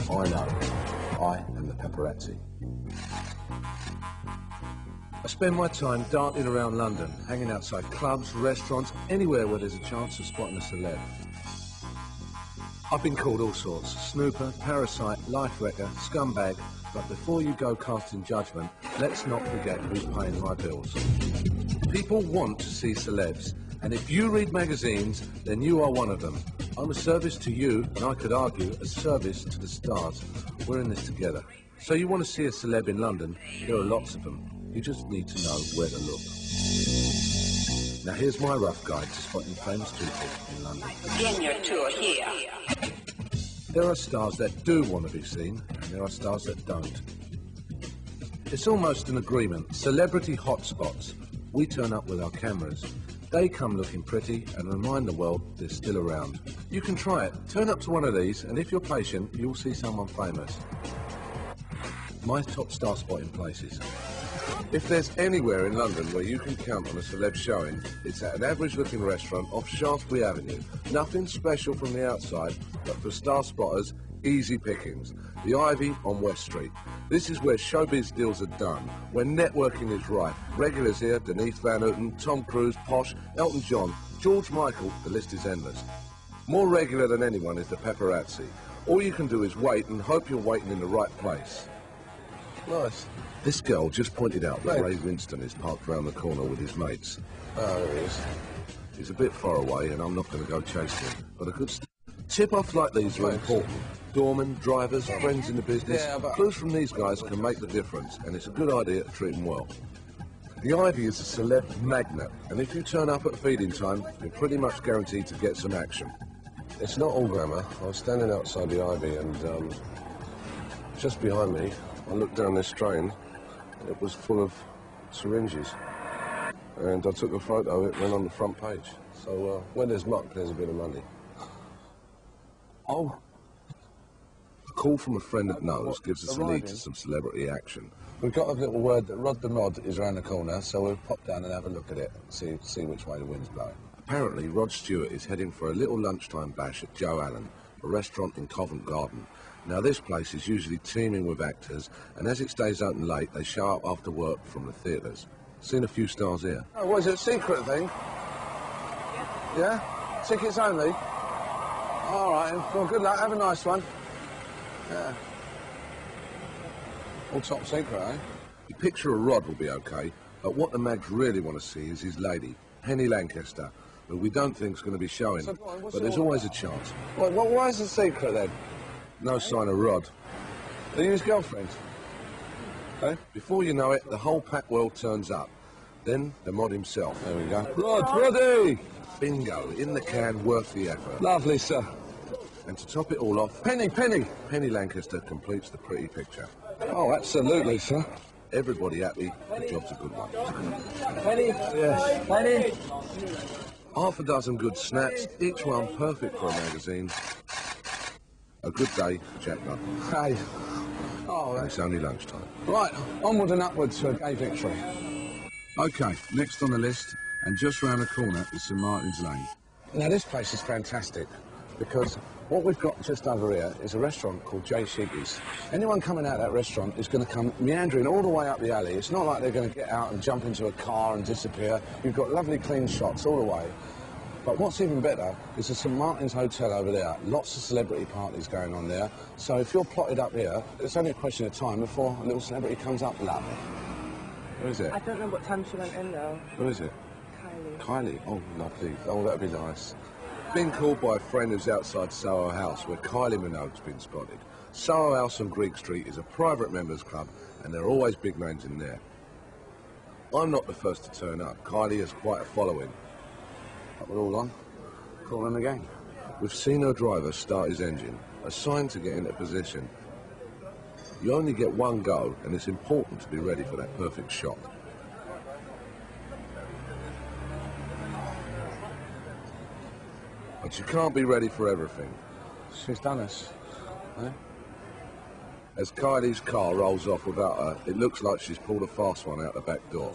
I know. I am the paparazzi. I spend my time darting around London, hanging outside clubs, restaurants, anywhere where there's a chance of spotting a celeb. I've been called all sorts: snooper, parasite, life wrecker, scumbag, but before you go casting judgment, let's not forget who's paying my bills. People want to see celebs, and if you read magazines, then you are one of them. I'm a service to you, and I could argue a service to the stars. We're in this together. So you want to see a celeb in London? There are lots of them. You just need to know where to look. Now here's my rough guide to spotting famous people in London. Begin your tour here. There are stars that do want to be seen, and there are stars that don't. It's almost an agreement. Celebrity hotspots. We turn up with our cameras. They come looking pretty and remind the world they're still around. You can try it. Turn up to one of these, and if you're patient, you'll see someone famous. My top star spotting places. If there's anywhere in London where you can count on a celeb showing, it's at an average-looking restaurant off Shaftesbury Avenue. Nothing special from the outside, but for star spotters, easy pickings. The Ivy on West Street. This is where showbiz deals are done, where networking is rife. Regulars here: Denise Van Outen, Tom Cruise, Posh, Elton John, George Michael, the list is endless. More regular than anyone is the paparazzi. All you can do is wait and hope you're waiting in the right place. Nice. This girl just pointed out that Ray Winston is parked round the corner with his mates. Oh, there he is. He's a bit far away and I'm not going to go chasing him, but a good tip-offs like these are important. Doormen, drivers, friends in the business, clues from these guys can make the difference, and it's a good idea to treat them well. The Ivy is a celeb magnet, and if you turn up at feeding time, you're pretty much guaranteed to get some action. It's not all glamour. I was standing outside the Ivy and just behind me, I looked down this drain, and it was full of syringes. And I took a photo, it went on the front page. So when there's muck, there's a bit of money. Oh. A call from a friend that knows gives us a lead to some celebrity action. We've got a little word that Rod the Mod is around the corner, so we'll pop down and have a look at it, and see which way the wind's blowing. Apparently, Rod Stewart is heading for a little lunchtime bash at Joe Allen, a restaurant in Covent Garden. Now, this place is usually teeming with actors, and as it stays open late, they show up after work from the theatres. Seen a few stars here. Oh, what is it, a secret thing? Yeah? Tickets only? All right, well, good luck. Have a nice one. Yeah. All top secret, eh? The picture of Rod will be okay, but what the mags really want to see is his lady, Penny Lancaster, who we don't think is going to be showing, but there's always a chance. Well, why is the secret, then? No sign of Rod. Are you his girlfriend? Okay. Before you know it, the whole pack world turns up. Then the mod himself. There we go. Roddy! Bingo, in the can, worth the effort. Lovely, sir. And to top it all off, Penny Lancaster completes the pretty picture. Oh, absolutely, sir. Everybody happy, the job's a good one. Penny? Yes. Penny? Half a dozen good snaps, each one perfect for a magazine. A good day for Jack Ludlam. Hey. Oh, and it's only lunchtime. Right, onward and upward to a gay victory. OK, next on the list, and just round the corner is St Martin's Lane. Now, this place is fantastic, because what we've got just over here is a restaurant called J. Shiggy's. Anyone coming out of that restaurant is going to come meandering all the way up the alley. It's not like they're going to get out and jump into a car and disappear. You've got lovely clean shots all the way. But what's even better is the St Martin's Hotel over there. Lots of celebrity parties going on there. So if you're plotted up here, it's only a question of time before a little celebrity comes up. Love. Who is it? I don't know what time she went in, though. Who is it? Kylie. Kylie? Oh, lovely. Oh, that'd be nice. Been called by a friend who's outside Soho House, where Kylie Minogue's been spotted. Soho House on Greek Street is a private members club, and there are always big names in there. I'm not the first to turn up. Kylie has quite a following. But we're all on. Call them again. We've seen her driver start his engine, a sign to get into position. You only get one go, and it's important to be ready for that perfect shot. But you can't be ready for everything. She's done us. Eh? As Kylie's car rolls off without her, it looks like she's pulled a fast one out the back door.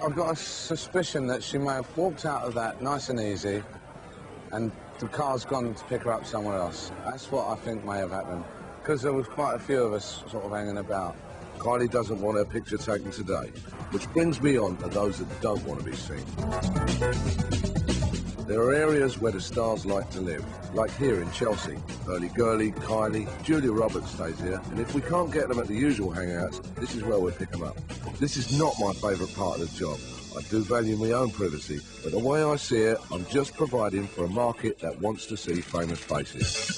I've got a suspicion that she may have walked out of that nice and easy and the car's gone to pick her up somewhere else. That's what I think may have happened, because there was quite a few of us sort of hanging about. Kylie doesn't want her picture taken today, which brings me on to those that don't want to be seen. There are areas where the stars like to live, like here in Chelsea. Hurly Gurly, Kylie, Julia Roberts stays here, and if we can't get them at the usual hangouts, this is where we pick them up. This is not my favourite part of the job. I do value my own privacy, but the way I see it, I'm just providing for a market that wants to see famous faces.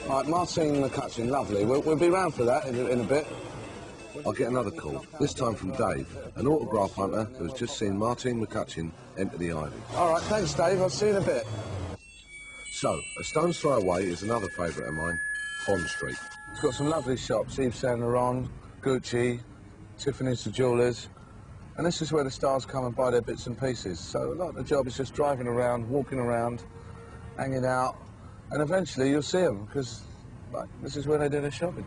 Right, Martin McCutcheon, lovely. We'll be round for that in a bit. I get another call, this time from Dave, an autograph hunter who's just seen Martin McCutcheon enter the Ivy. All right, thanks, Dave. I'll see you in a bit. So, a stone's throw away is another favourite of mine, Bond Street. It's got some lovely shops, Yves Saint Laurent, Gucci, Tiffany's the jewellers, and this is where the stars come and buy their bits and pieces. So a lot of the job is just driving around, walking around, hanging out, and eventually you'll see them, because this is where they do their shopping.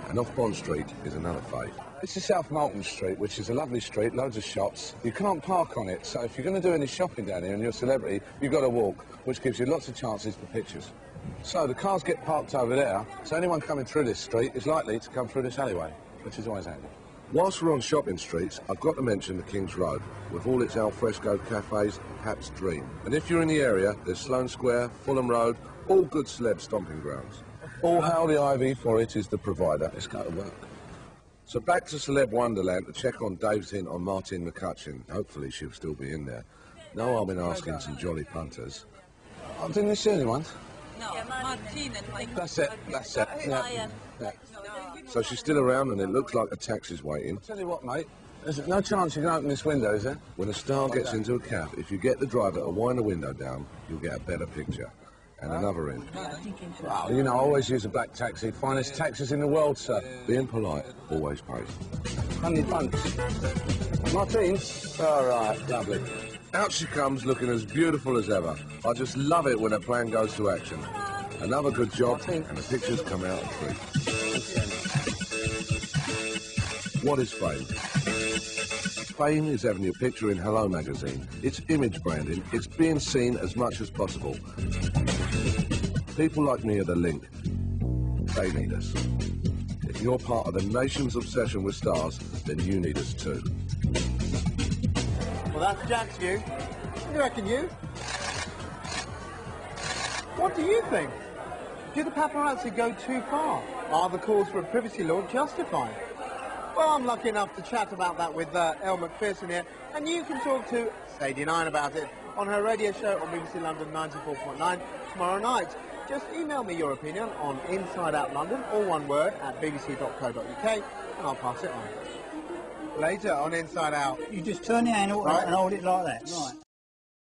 And off Bond Street is another fave. This is South Molton Street, which is a lovely street, loads of shops. You can't park on it, so if you're going to do any shopping down here and you're a celebrity, you've got to walk, which gives you lots of chances for pictures. So the cars get parked over there, so anyone coming through this street is likely to come through this alleyway, which is always handy. Whilst we're on shopping streets, I've got to mention the King's Road, with all its alfresco cafes, Pap's Dream. And if you're in the area, there's Sloane Square, Fulham Road, all good celeb stomping grounds. All hail the Ivy, for it is the provider. Let's go to work. So back to Celeb Wonderland to check on Dave's hint on Martin McCutcheon. Hopefully she'll still be in there. No harm in asking some jolly punters. Oh, didn't you see anyone? No, Martin and Mike. That's it, that's it. Yeah. Yeah. So she's still around and it looks like a taxi's waiting. Tell you what, mate, there's no chance you can open this window, is there? When a star gets into a cab, if you get the driver to wind the window down, you'll get a better picture. And another in. Well, you know, I always use a black taxi. Finest taxis in the world, sir. Being polite always pays. 100 bunks. Martin? All right, lovely. Out she comes looking as beautiful as ever. I just love it when a plan goes to action. Another good job and the pictures come out a treat. What is fame? Fame is having your picture in Hello magazine. It's image branding. It's being seen as much as possible. People like me are the link. They need us. If you're part of the nation's obsession with stars, then you need us too. Well, that's Jack's view. What do you reckon, you? What do you think? Do the paparazzi go too far? Are the calls for a privacy law justified? Well, I'm lucky enough to chat about that with Elle Macpherson here, and you can talk to Sadie 9 about it on her radio show on BBC London 94.9 tomorrow night. Just email me your opinion on Inside Out London, all one word, at bbc.co.uk, and I'll pass it on. Later on Inside Out. You just turn the handle and hold it like that. Right.